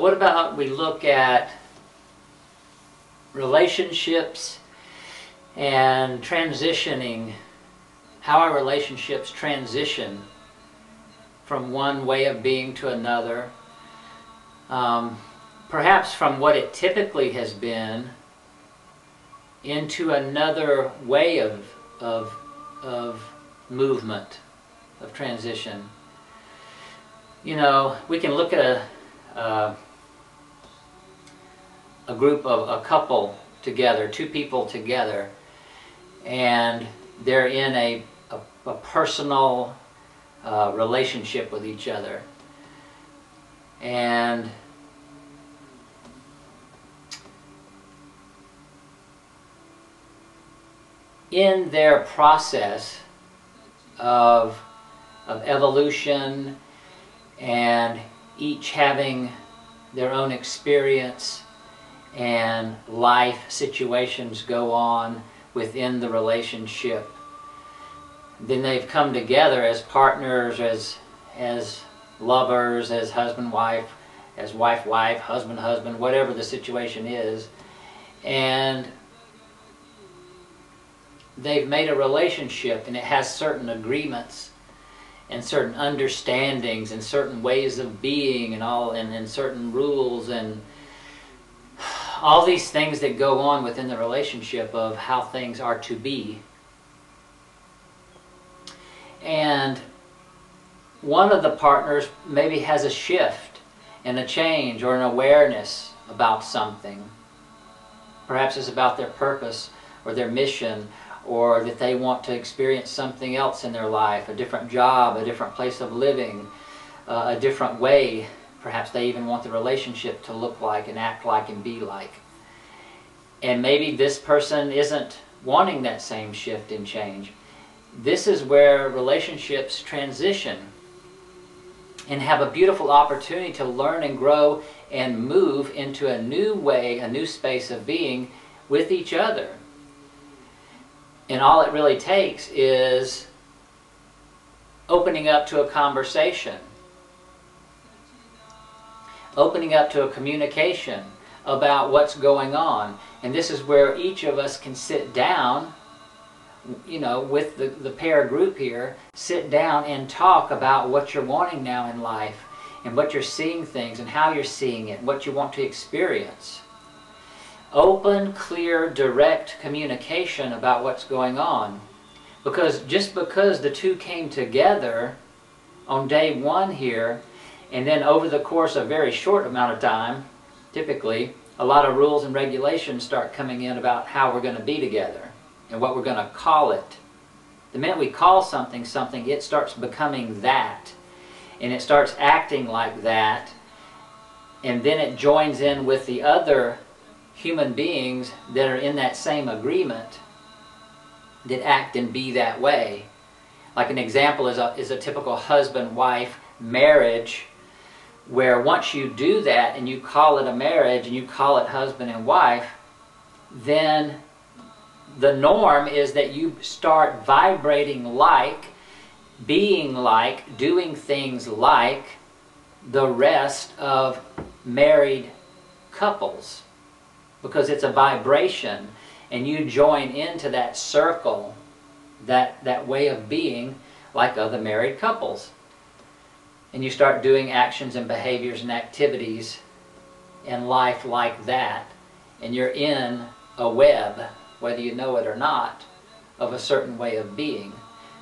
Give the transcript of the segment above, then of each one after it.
what about we look at relationships and transitioning, how our relationships transition from one way of being to another, perhaps from what it typically has been into another way of movement, of transition. You know, we can look at a group of a couple together, two people together, and they're in a personal relationship with each other. And in their process of evolution and each having their own experience and life situations go on within the relationship, then they've come together as partners, as lovers, as husband-wife, as wife-wife, husband-husband, whatever the situation is, and they've made a relationship, and it has certain agreements and certain understandings and certain ways of being and all, and certain rules and all these things that go on within the relationship of how things are to be. And one of the partners maybe has a shift and a change or an awareness about something. Perhaps it's about their purpose or their mission, or that they want to experience something else in their life, a different job, a different place of living, a different way. Perhaps they even want the relationship to look like and act like and be like. And maybe this person isn't wanting that same shift and change. This is where relationships transition and have a beautiful opportunity to learn and grow and move into a new way, a new space of being with each other. And all it really takes is opening up to a conversation, opening up to a communication about what's going on. And this is where each of us can sit down, you know, with the pair group here, sit down and talk about what you're wanting now in life and what you're seeing things and how you're seeing it, what you want to experience. Open, clear, direct communication about what's going on. Because just because the two came together on day one here, and then over the course of a very short amount of time, typically, a lot of rules and regulations start coming in about how we're going to be together and what we're going to call it. The minute we call something something, it starts becoming that. And it starts acting like that. And then it joins in with the other human beings that are in that same agreement that act and be that way. Like an example is a typical husband-wife marriage, where once you do that and you call it a marriage and you call it husband and wife, then the norm is that you start vibrating like, being like, doing things like the rest of married couples. Because it's a vibration, and you join into that circle, that way of being like other married couples. And you start doing actions and behaviors and activities in life like that, and you're in a web, whether you know it or not, of a certain way of being.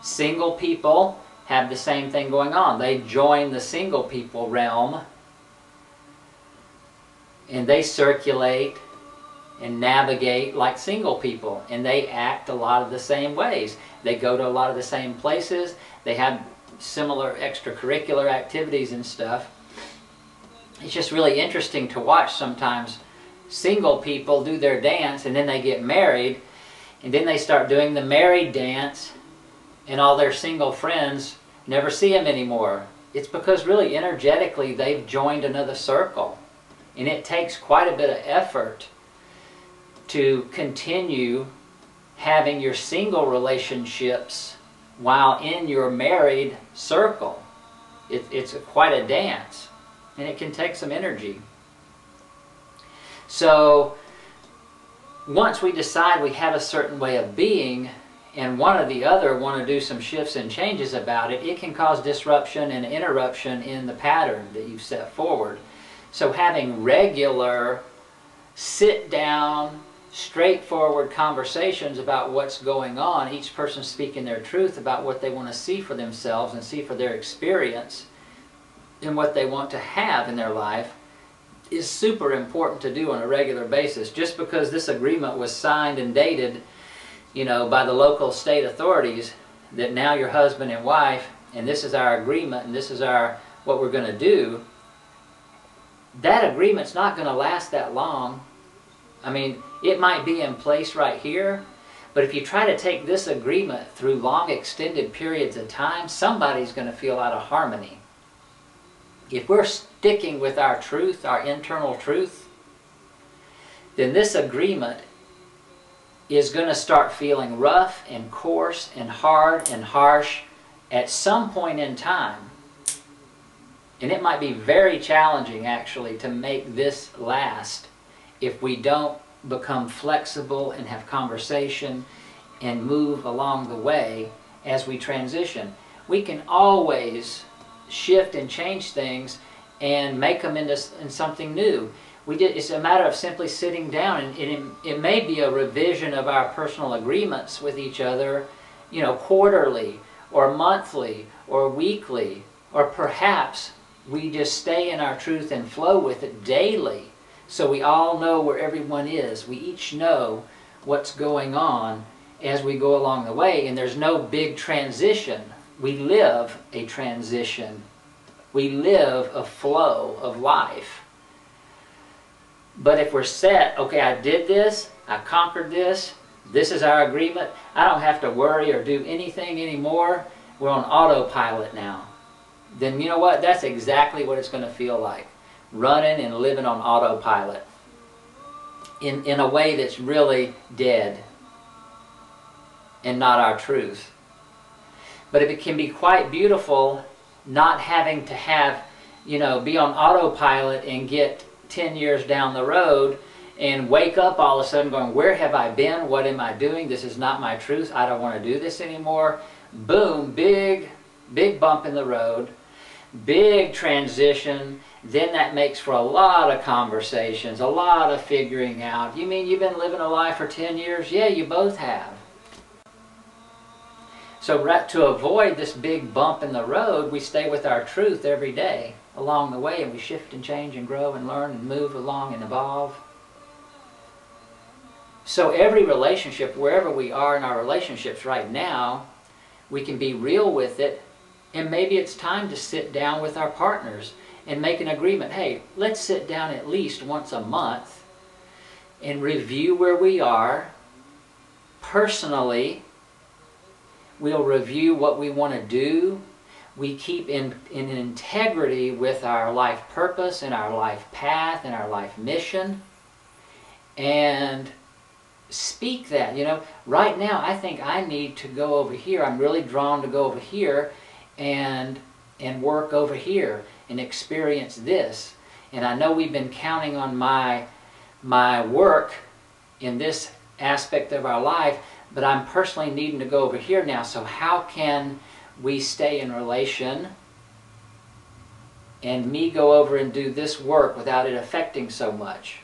Single people have the same thing going on. They join the single people realm, and they circulate and navigate like single people, and they act a lot of the same ways. They go to a lot of the same places. They have similar extracurricular activities and stuff. It's just really interesting to watch sometimes single people do their dance, and then they get married, and then they start doing the married dance, and all their single friends never see them anymore. It's because really energetically they've joined another circle, and it takes quite a bit of effort to continue having your single relationships while in your married circle. It's quite a dance, and it can take some energy. So once we decide we have a certain way of being, and one or the other want to do some shifts and changes about it, it can cause disruption and interruption in the pattern that you've set forward. So having regular, sit down, straightforward conversations about what's going on, each person speaking their truth about what they want to see for themselves and see for their experience and what they want to have in their life, is super important to do on a regular basis. Just because this agreement was signed and dated, you know, by the local state authorities, that now you're husband and wife, and this is our agreement, and this is what we're going to do, that agreement's not going to last that long. I mean, it might be in place right here, but if you try to take this agreement through long extended periods of time, somebody's going to feel out of harmony. If we're sticking with our truth, our internal truth, then this agreement is going to start feeling rough and coarse and hard and harsh at some point in time. And it might be very challenging, actually, to make this last if we don't become flexible and have conversation and move along the way as we transition. We can always shift and change things and make them into something new. It's a matter of simply sitting down, and it may be a revision of our personal agreements with each other, you know, quarterly or monthly or weekly, or perhaps we just stay in our truth and flow with it daily, so we all know where everyone is. We each know what's going on as we go along the way, and there's no big transition. We live a transition. We live a flow of life. But if we're set, okay, I did this, I conquered this, this is our agreement, I don't have to worry or do anything anymore, we're on autopilot now, then you know what? That's exactly what it's going to feel like. Running and living on autopilot in a way that's really dead and not our truth. But it can be quite beautiful not having to have, you know, be on autopilot and get 10 years down the road and wake up all of a sudden going, where have I been? What am I doing? This is not my truth. I don't want to do this anymore. Boom, big bump in the road, big transition. Then that makes for a lot of conversations, a lot of figuring out. You mean you've been living a life for 10 years? Yeah, you both have. So to avoid this big bump in the road, we stay with our truth every day along the way, and we shift and change and grow and learn and move along and evolve. So every relationship, wherever we are in our relationships right now, we can be real with it, and maybe it's time to sit down with our partners and make an agreement. Hey, let's sit down at least once a month and review where we are personally. We'll review what we want to do. We keep in integrity with our life purpose and our life path and our life mission. And speak that. You know, right now I think I need to go over here. I'm really drawn to go over here and work over here and experience this. And I know we've been counting on my work in this aspect of our life, but I'm personally needing to go over here now. So how can we stay in relation and me go over and do this work without it affecting so much?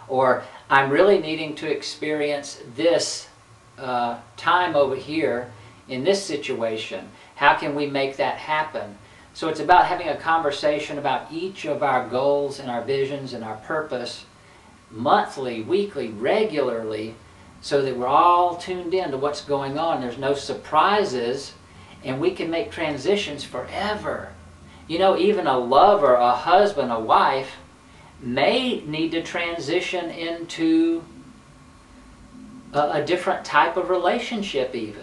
Or I'm really needing to experience this time over here in this situation. How can we make that happen? So it's about having a conversation about each of our goals and our visions and our purpose monthly, weekly, regularly, so that we're all tuned in to what's going on. There's no surprises, and we can make transitions forever. You know, even a lover, a husband, a wife may need to transition into a different type of relationship even.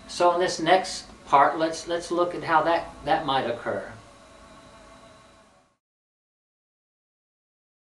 So in this next part, let's look at how that might occur.